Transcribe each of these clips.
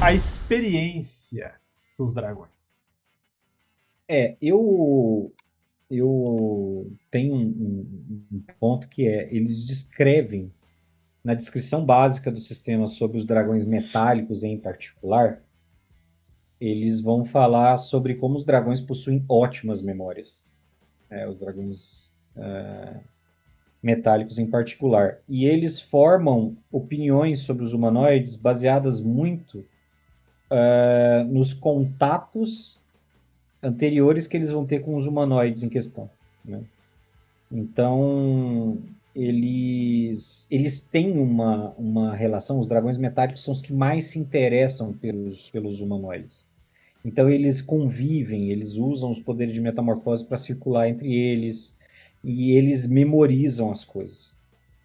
a experiência dos dragões. Eu tenho um ponto que é, eles descrevem, na descrição básica do sistema sobre os dragões metálicos em particular, eles vão falar sobre como os dragões possuem ótimas memórias. Os dragões metálicos em particular. E eles formam opiniões sobre os humanoides baseadas muito nos contatos anteriores que eles vão ter com os humanoides em questão, né? Então, eles têm uma relação, os dragões metálicos são os que mais se interessam pelos humanoides. Então, eles convivem, eles usam os poderes de metamorfose para circular entre eles, e eles memorizam as coisas.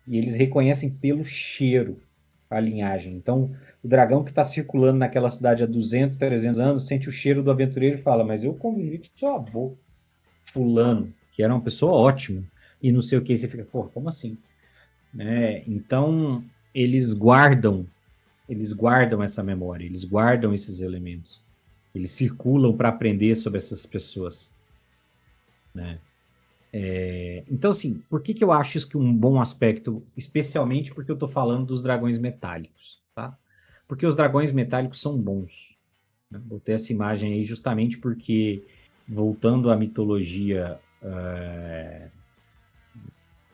E eles reconhecem pelo cheiro a linhagem. Então, o dragão que está circulando naquela cidade há 200, 300 anos sente o cheiro do aventureiro e fala: Mas eu convivi com seu avô, Fulano, que era uma pessoa ótima, e não sei o que. E você fica: Pô, como assim? Então, eles guardam, eles guardam essa memória, eles guardam esses elementos. Eles circulam para aprender sobre essas pessoas, né? Então, assim, por que eu acho isso que um bom aspecto, especialmente porque eu estou falando dos dragões metálicos, tá? Porque os dragões metálicos são bons, né? Botei essa imagem aí justamente porque, voltando à mitologia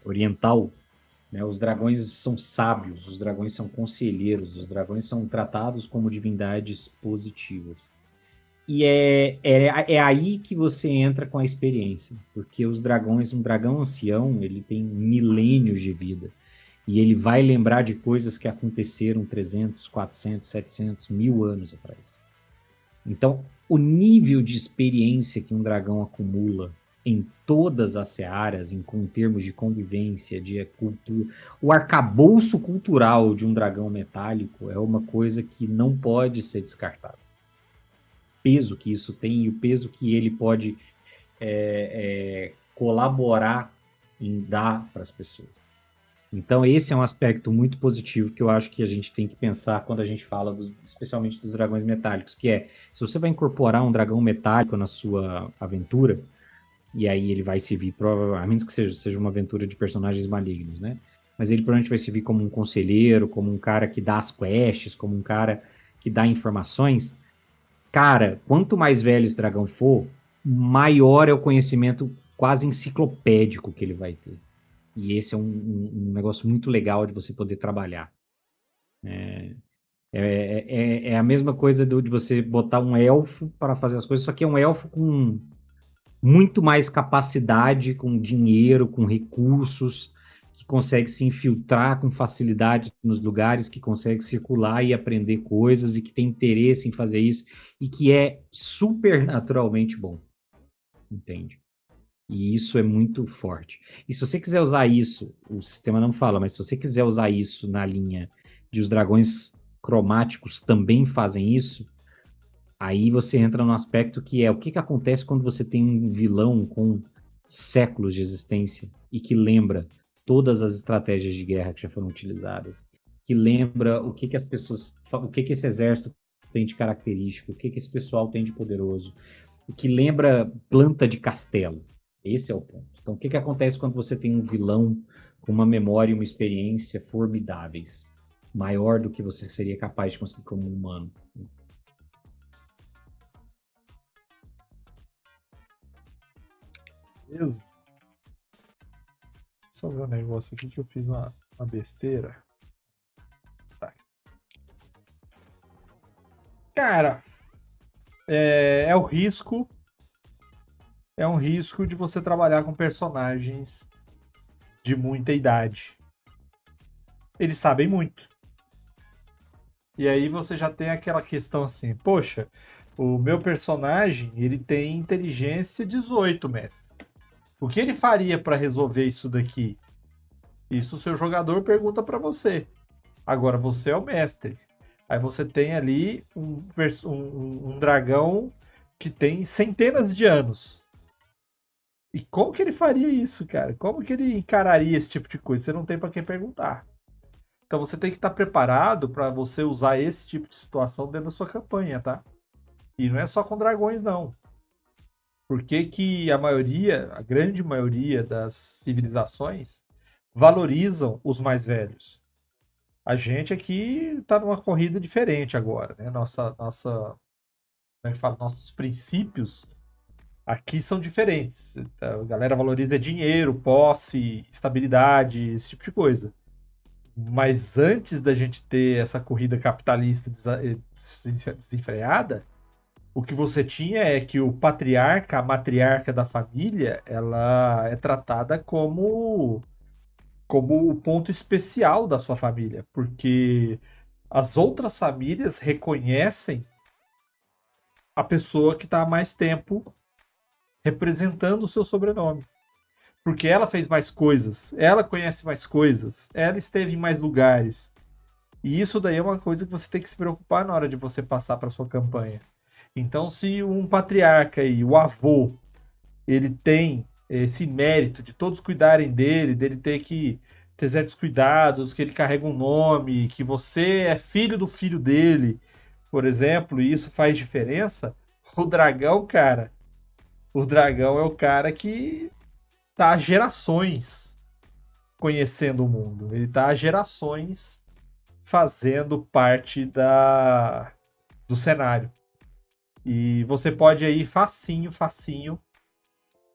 oriental, né, os dragões são sábios, os dragões são conselheiros, os dragões são tratados como divindades positivas. E é aí que você entra com a experiência, porque os dragões, um dragão ancião, ele tem milênios de vida, e ele vai lembrar de coisas que aconteceram 300, 400, 700, 1000 anos atrás. Então, o nível de experiência que um dragão acumula em todas as searas, em termos de convivência, de cultura, o arcabouço cultural de um dragão metálico é uma coisa que não pode ser descartada. O peso que isso tem e o peso que ele pode colaborar em dar para as pessoas. Então, esse é um aspecto muito positivo que eu acho que a gente tem que pensar quando a gente fala, especialmente dos dragões metálicos, que é, se você vai incorporar um dragão metálico na sua aventura, e aí ele vai servir, a menos que seja uma aventura de personagens malignos, né? Mas ele provavelmente vai servir como um conselheiro, como um cara que dá as quests, como um cara que dá informações. Cara, quanto mais velho esse dragão for, maior é o conhecimento quase enciclopédico que ele vai ter. E esse é um negócio muito legal de você poder trabalhar. É a mesma coisa de você botar um elfo para fazer as coisas, só que é um elfo com muito mais capacidade, com dinheiro, com recursos, que consegue se infiltrar com facilidade nos lugares, que consegue circular e aprender coisas, e que tem interesse em fazer isso, e que é supernaturalmente bom. Entende? E isso é muito forte. E se você quiser usar isso, o sistema não fala, mas se você quiser usar isso na linha de os dragões cromáticos também fazem isso, aí você entra no aspecto que é o que acontece quando você tem um vilão com séculos de existência e que lembra todas as estratégias de guerra que já foram utilizadas, que lembra o que as pessoas, o que esse exército tem de característico, o que esse pessoal tem de poderoso, o que lembra planta de castelo. Esse é o ponto. Então, o que acontece quando você tem um vilão com uma memória e uma experiência formidáveis, maior do que você seria capaz de conseguir como humano? Beleza? Só ver um negócio aqui que eu fiz uma besteira. Tá. Cara, é o risco. É um risco de você trabalhar com personagens de muita idade. Eles sabem muito. E aí você já tem aquela questão assim, poxa, o meu personagem, ele tem inteligência 18, mestre. O que ele faria para resolver isso daqui? Isso o seu jogador pergunta para você. Agora você é o mestre. Aí você tem ali um dragão que tem centenas de anos. E como que ele faria isso, cara? Como que ele encararia esse tipo de coisa? Você não tem para quem perguntar. Então você tem que estar preparado para você usar esse tipo de situação dentro da sua campanha, tá? E não é só com dragões, não. Por que que a grande maioria das civilizações valorizam os mais velhos? A gente aqui está numa corrida diferente agora, né? Como é que fala? Nossos princípios aqui são diferentes. A galera valoriza dinheiro, posse, estabilidade, esse tipo de coisa. Mas antes da gente ter essa corrida capitalista desenfreada, o que você tinha é que o patriarca, a matriarca da família, ela é tratada como o ponto especial da sua família, porque as outras famílias reconhecem a pessoa que está há mais tempo representando o seu sobrenome. Porque ela fez mais coisas, ela conhece mais coisas, ela esteve em mais lugares. E isso daí é uma coisa que você tem que se preocupar na hora de você passar para sua campanha. Então, se um patriarca e o avô, ele tem esse mérito de todos cuidarem dele ter que ter certos cuidados, que ele carrega um nome, que você é filho do filho dele, por exemplo, e isso faz diferença, o dragão, cara, o dragão é o cara que tá há gerações conhecendo o mundo. Ele tá há gerações fazendo parte do cenário. E você pode aí facinho, facinho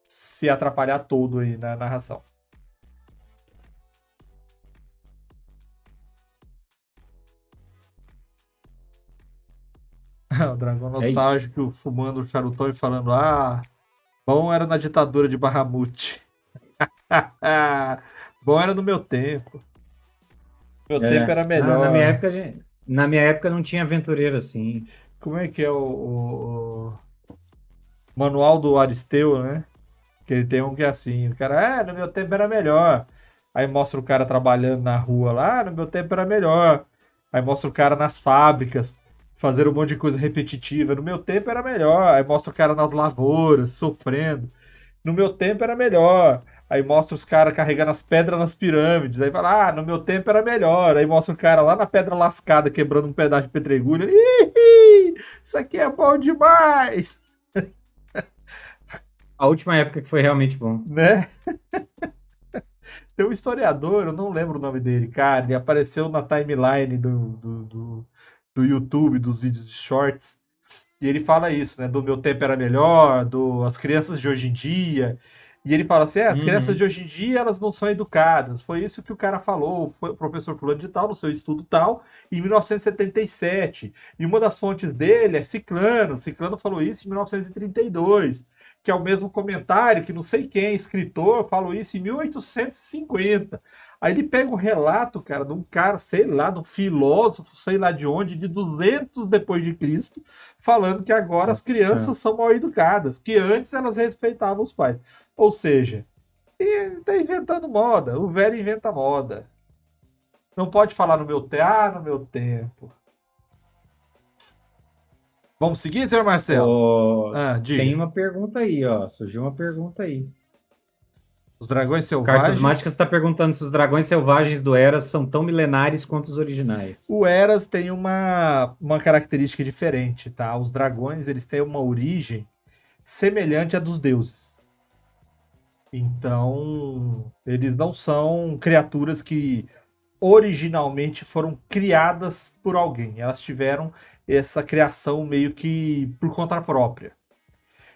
se atrapalhar todo aí na narração. O dragão É isso. nostálgico fumando o charutão e falando: Ah, bom era na ditadura de Bahamut. Bom era no meu tempo. Meu tempo É. era Ah, na minha melhor. época, na minha época não tinha aventureiro assim. Como é que é o manual do Aristeu, né? Que ele tem um que é assim: o cara, no meu tempo era melhor. Aí mostra o cara trabalhando na rua lá, no meu tempo era melhor. Aí mostra o cara nas fábricas, fazendo um monte de coisa repetitiva. No meu tempo era melhor. Aí mostra o cara nas lavouras, sofrendo. No meu tempo era melhor. Aí mostra os caras carregando as pedras nas pirâmides. Aí fala, no meu tempo era melhor. Aí mostra o cara lá na pedra lascada, quebrando um pedaço de pedregulho. Ih, isso aqui é bom demais, A última época que foi realmente bom. né? Tem um historiador, eu não lembro o nome dele, cara. Ele apareceu na timeline do YouTube, dos vídeos de shorts. E ele fala isso, né? Do meu tempo era melhor, as crianças de hoje em dia. E ele fala assim: as crianças de Uhum. hoje em dia elas não são educadas. Foi isso que o cara falou, foi o professor fulano de tal, no seu estudo tal, em 1977. E uma das fontes dele é Ciclano. Ciclano falou isso em 1932. Que é o mesmo comentário que não sei quem, escritor, falou isso em 1850. Aí ele pega o relato, cara, de um cara, sei lá, de um filósofo, sei lá de onde, de 200 depois de Cristo, falando que agora as Nossa. crianças são mal educadas, que antes elas respeitavam os pais. Ou seja, ele tá inventando moda, o velho inventa moda. Não pode falar no meu tempo, no meu tempo. Vamos seguir, senhor Marcelo? Ó, tem Diga. uma pergunta aí, ó. Surgiu uma pergunta aí. Os dragões Cartas Mágicas selvagens. está perguntando se os dragões selvagens do Eras são tão milenares quanto os originais. O Eras tem uma característica diferente, tá? Os dragões, eles têm uma origem semelhante à dos deuses. Então, eles não são criaturas que originalmente foram criadas por alguém. Elas tiveram essa criação meio que por conta própria.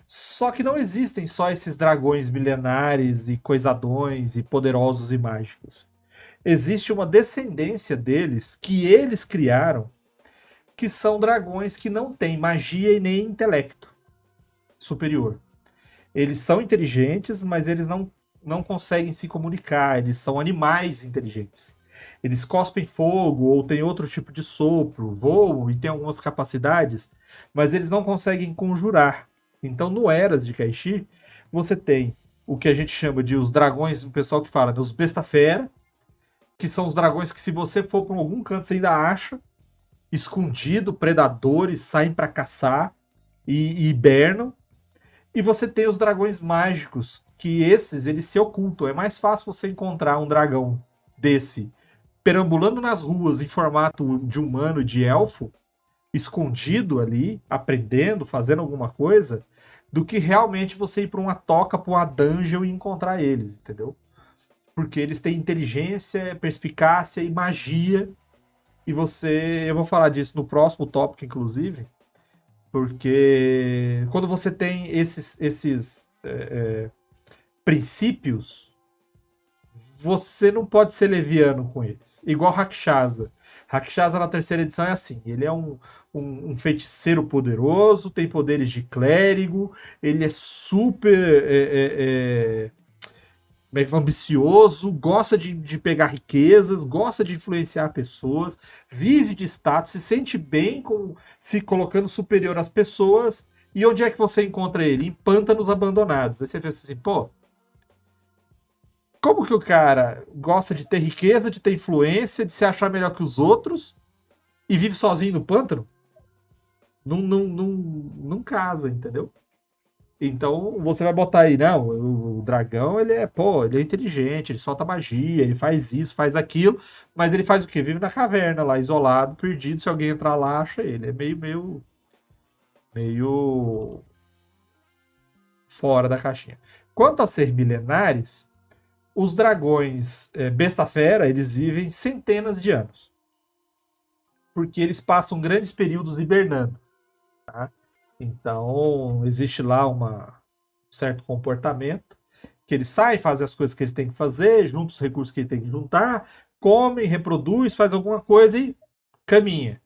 Só que não existem só esses dragões milenares e coisadões e poderosos e mágicos. Existe uma descendência deles que eles criaram, que são dragões que não têm magia e nem intelecto superior. Eles são inteligentes, mas eles não conseguem se comunicar, eles são animais inteligentes. Eles cospem fogo ou têm outro tipo de sopro, voam e têm algumas capacidades, mas eles não conseguem conjurar. Então, no Eras de Kaishi, você tem o que a gente chama de os dragões, o pessoal que fala, né, os besta-fera, que são os dragões que se você for para algum canto você ainda acha, escondido, predadores saem para caçar e hibernam. E você tem os dragões mágicos, que esses eles se ocultam. É mais fácil você encontrar um dragão desse perambulando nas ruas em formato de humano, de elfo, escondido ali, aprendendo, fazendo alguma coisa, do que realmente você ir para uma toca, para uma dungeon e encontrar eles, entendeu? Porque eles têm inteligência, perspicácia e magia. E eu vou falar disso no próximo tópico, inclusive, porque quando você tem esses princípios, você não pode ser leviano com eles. Igual Rakshasa. Rakshasa na terceira edição é assim: ele é um feiticeiro poderoso, tem poderes de clérigo, ele é super ambicioso, gosta de pegar riquezas, gosta de influenciar pessoas, vive de status, se sente bem se colocando superior às pessoas. E onde é que você encontra ele? Em pântanos abandonados. Aí você pensa assim, pô, como que o cara gosta de ter riqueza, de ter influência, de se achar melhor que os outros e vive sozinho no pântano? Não casa, entendeu? Então você vai botar aí, não, o dragão ele é inteligente, ele solta magia, ele faz isso, faz aquilo, mas ele faz o quê? Vive na caverna lá, isolado, perdido, se alguém entrar lá, acha ele. É meio fora da caixinha. Quanto a ser milenares, os dragões besta-fera, eles vivem centenas de anos. Porque eles passam grandes períodos hibernando. Tá? Então, existe lá um certo comportamento, que eles saem, fazem as coisas que eles têm que fazer, juntam os recursos que eles têm que juntar, comem, reproduz, faz alguma coisa e caminha.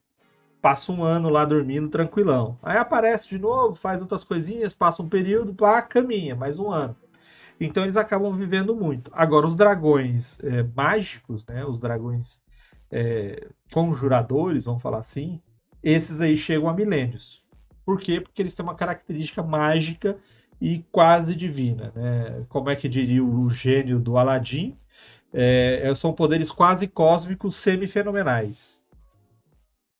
Passa um ano lá dormindo tranquilão. Aí aparece de novo, faz outras coisinhas, passa um período, pá, caminha, mais um ano. Então eles acabam vivendo muito. Agora, os dragões mágicos, né, os dragões conjuradores, vamos falar assim, esses aí chegam a milênios. Por quê? Porque eles têm uma característica mágica e quase divina. Né? Como é que diria o gênio do Aladim? São poderes quase cósmicos semifenomenais.